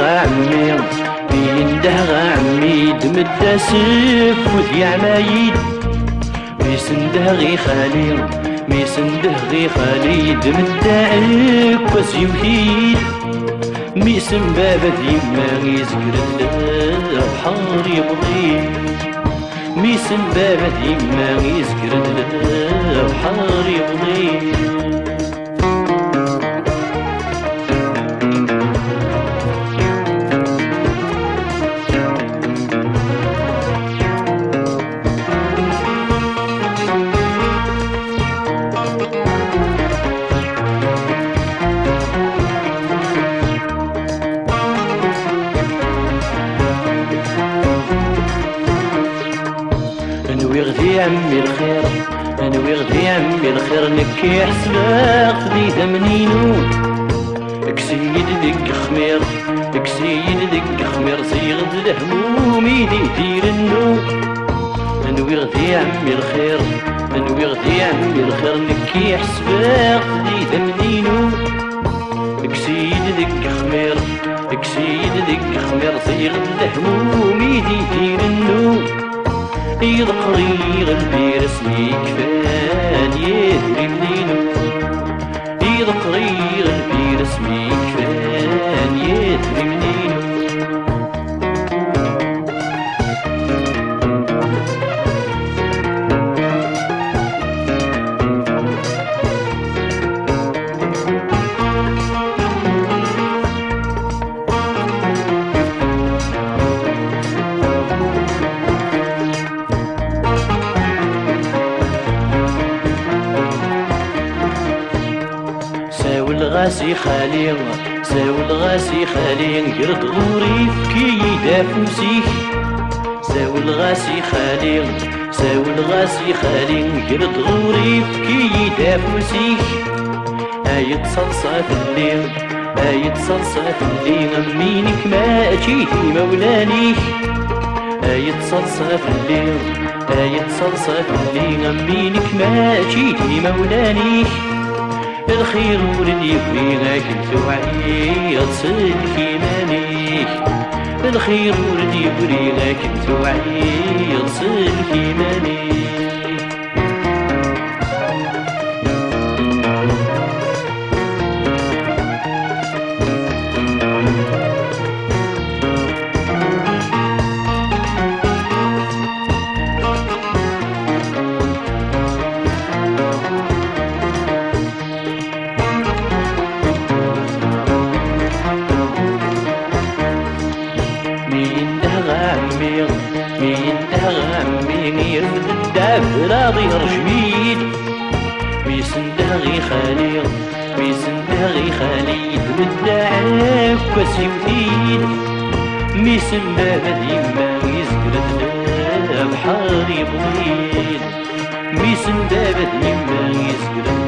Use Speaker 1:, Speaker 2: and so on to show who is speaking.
Speaker 1: عمي بينده عمي دمد سيف وذي عمايد ميسنده غي خالي ميسنده غي خالي دمد عكوس يوهيد ميسن بابا ديما يزقر بحار يمضي ميسن بابا ديما يزقر بحار يمضي ويغدي عمي الخير انا ويغدي عمي الخير نكي حسباق فدي ثمنينو كسيد دق خمير كسيد دق خمير صيغد الهموم يدي دير النو انا ويغدي عمي الخير انا ويغدي عمي الخير نكي حسباق فدي ثمنينو كسيد دق خمير كسيد دق خمير صيغد الهموم يدي دير النو يضقري قلبي رسمي كفان يدري منينو يضقري قلبي رسمي كفان يدري منينو غاسي خالي ساول غاسي خالي يرد غوري كي يدافوسيك ساول غاسي خالي ساول غاسي خالي يرد غوري كي يدافوسيك هايت صلصة في الليل هايت صلصة في الليل غمينك ما أجيتي مولانيك هايت صلصة في الليل هايت صلصة في الليل غمينك ما أجيتي مولانيك الخير ولد يبغيك توعي تصل كيمانيك الخير ولد يبغيك توعي تصل كيمانيك عمي يرفد الدعب راضي رجميد ميسنده غي خالي ميسنده غي خالي يدمد عكوس يوثيد ميسن بابا ديما يزقر بحار يبغيد ميسن بابا ديما يزقر